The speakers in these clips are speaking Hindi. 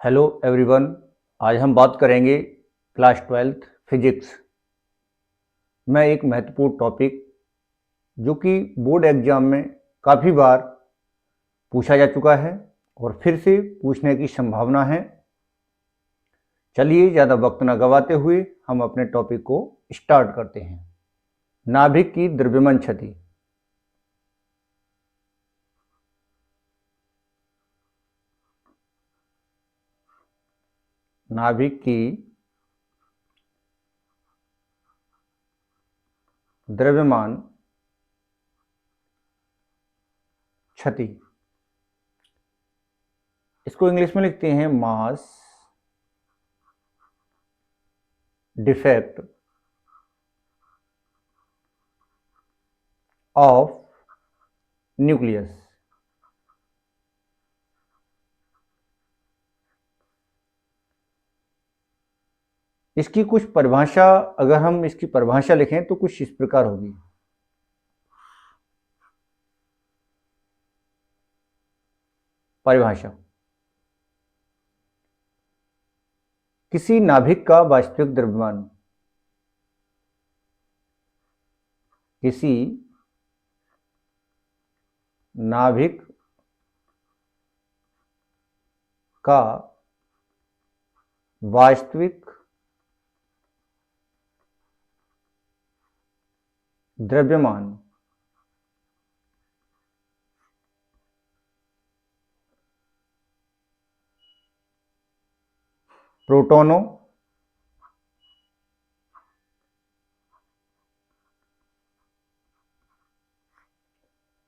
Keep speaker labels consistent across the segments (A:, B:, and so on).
A: Hello everyone. आज हम बात करेंगे क्लास 12th फिजिक्स में एक महत्वपूर्ण टॉपिक जो कि बोर्ड एग्जाम में काफ़ी बार पूछा जा चुका है और फिर से पूछने की संभावना है। चलिए ज़्यादा वक्त न गवाते हुए हम अपने टॉपिक को स्टार्ट करते हैं। नाभिक की द्रव्यमान क्षति। नाभिक की द्रव्यमान क्षति, इसको इंग्लिश में लिखते हैं मास डिफेक्ट ऑफ न्यूक्लियस। इसकी कुछ परिभाषा, अगर हम इसकी परिभाषा लिखें तो कुछ इस प्रकार होगी। परिभाषा: किसी नाभिक का वास्तविक द्रव्यमान किसी नाभिक का वास्तविक द्रव्यमान प्रोटॉनों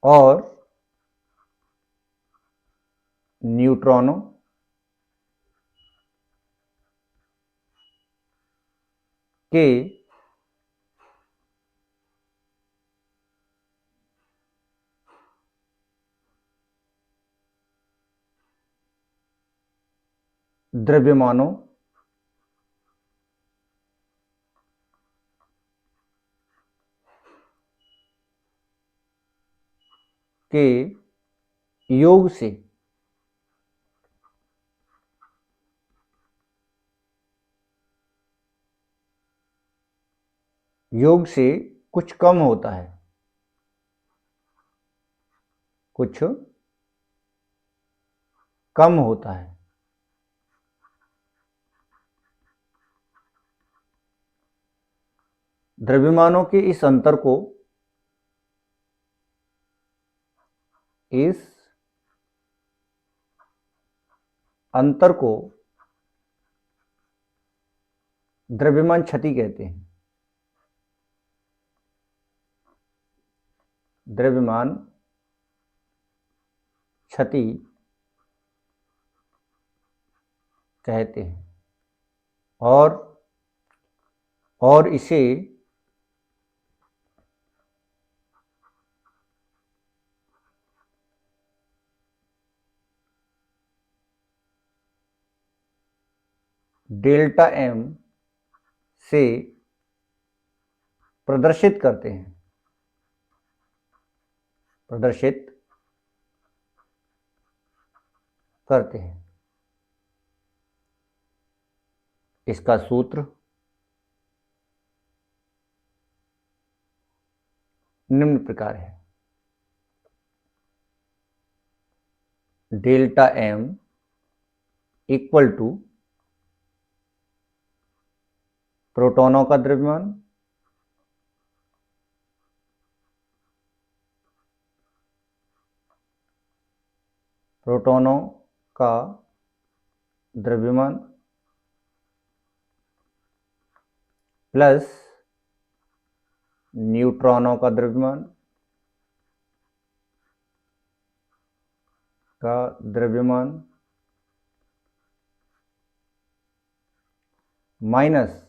A: और न्यूट्रॉनों के द्रव्यमानों के योग से कुछ कम होता है, कुछ कम होता है। द्रव्यमानों के इस अंतर को द्रव्यमान क्षति कहते हैं। द्रव्यमान क्षति कहते हैं और इसे डेल्टा एम से प्रदर्शित करते हैं। इसका सूत्र निम्न प्रकार है: डेल्टा एम इक्वल टू प्रोटॉनों का द्रव्यमान प्लस न्यूट्रॉनों का द्रव्यमान माइनस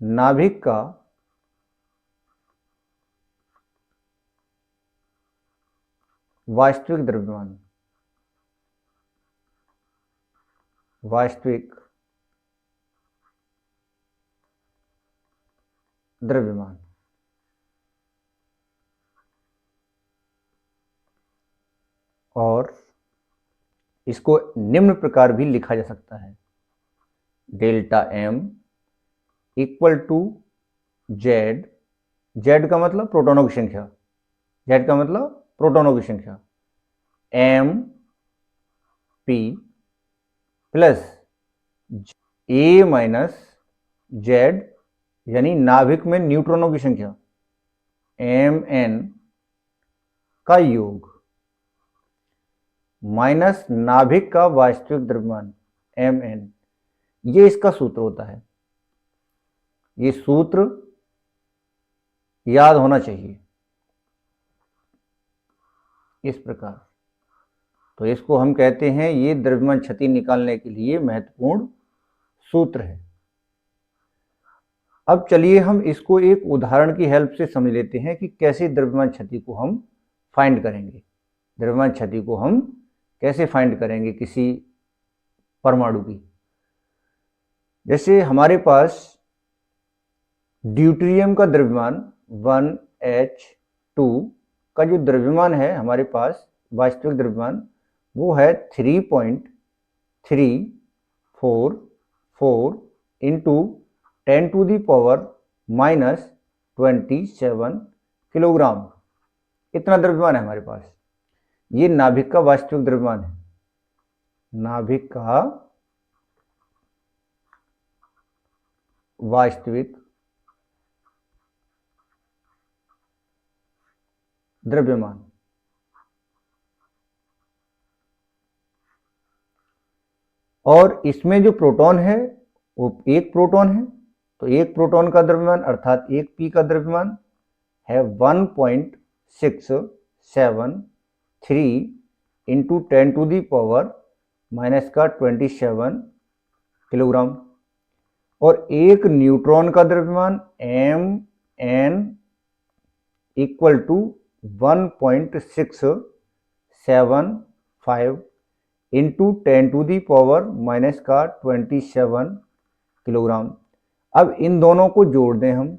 A: नाभिक का वास्तविक द्रव्यमान और इसको निम्न प्रकार भी लिखा जा सकता है, delta M equal to Z, Z का मतलब प्रोटॉनों की संख्या, जेड का मतलब प्रोटॉनों की संख्या, एम पी प्लस ए माइनस जेड यानी नाभिक में न्यूट्रॉनों की संख्या एम एन का योग माइनस नाभिक का वास्तविक द्रव्यमान एम एन, ये इसका सूत्र होता है। ये सूत्र याद होना चाहिए इस प्रकार। तो इसको हम कहते हैं, ये द्रव्यमान क्षति निकालने के लिए महत्वपूर्ण सूत्र है। अब चलिए हम इसको एक उदाहरण की हेल्प से समझ लेते हैं कि कैसे द्रव्यमान क्षति को हम फाइंड करेंगे। द्रव्यमान क्षति को हम कैसे फाइंड करेंगे किसी परमाणु की। जैसे हमारे पास ड्यूटेरियम का द्रव्यमान 1H2 का जो द्रव्यमान है हमारे पास वास्तविक द्रव्यमान वो है 3.344 into 10 to the power -27 kilogram, इतना द्रव्यमान है हमारे पास। ये नाभिक का वास्तविक द्रव्यमान है, नाभिक का वास्तविक द्रव्यमान। और इसमें जो प्रोटॉन है वो एक प्रोटॉन है, तो एक प्रोटॉन का द्रव्यमान अर्थात एक पी का द्रव्यमान है 1.673 into 10 to the power -27 kilogram. और एक न्यूट्रॉन का द्रव्यमान M N equal to 1.675 into 10 to the power -27 kilogram. अब इन दोनों को जोड़ दें हम,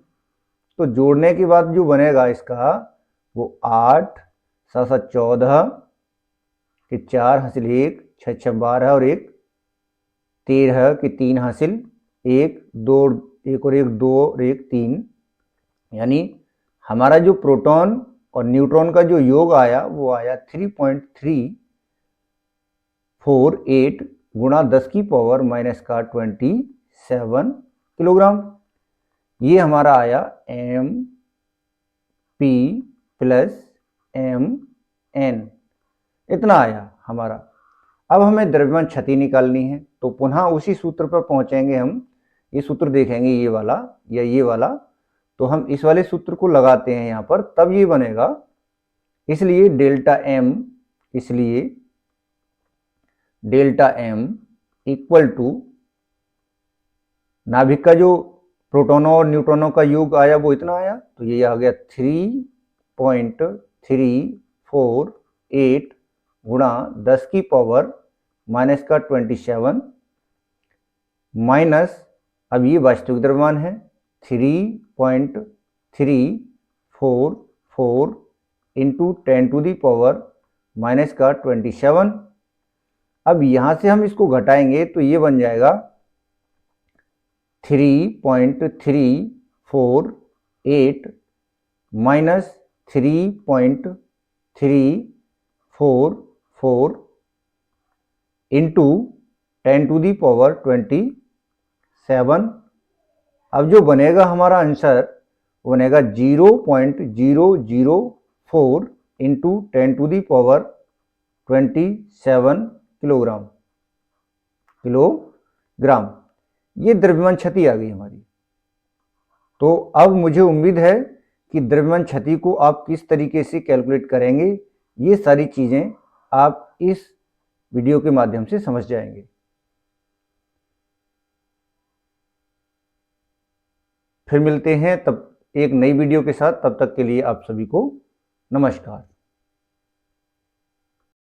A: तो जोड़ने के बाद जो बनेगा इसका वो 8 7 14 कि 4 हासिल 1 6 6 12 और 1 13 कि 3 हासिल 1 2 1 और 1 2 और 1 3, यानी हमारा जो प्रोटॉन और न्यूट्रॉन का जो योग आया वो आया 3.348 गुणा 10 की पावर -27 किलोग्राम। ये हमारा आया M P plus M N, इतना आया हमारा। अब हमें द्रव्यमान क्षति निकालनी है, तो पुनः उसी सूत्र पर पहुंचेंगे हम। ये सूत्र देखेंगे ये वाला या ये वाला, तो हम इस वाले सूत्र को लगाते हैं यहाँ पर, तब ये बनेगा। इसलिए डेल्टा एम इक्वल टू नाभिक का जो प्रोटॉनों और न्यूट्रॉनों का योग आया वो इतना आया, तो ये आ गया 3.348 गुणा 10 की पावर -27 माइनस, अब ये वास्तविक द्रव्यमान है 3.344 इंटू 10 टू दी पावर -27। अब यहाँ से हम इसको घटाएंगे तो ये बन जाएगा 3.348 minus 3.344 into 10 to the power 27। अब जो बनेगा हमारा आंसर वो बनेगा 0.004 into 10 to the power 27 kilogram. ये द्रव्यमान क्षति आ गई हमारी। तो अब मुझे उम्मीद है कि द्रव्यमान क्षति को आप किस तरीके से कैलकुलेट करेंगे, ये सारी चीज़ें आप इस वीडियो के माध्यम से समझ जाएंगे। फिर मिलते हैं तब एक नई वीडियो के साथ, तब तक के लिए आप सभी को नमस्कार।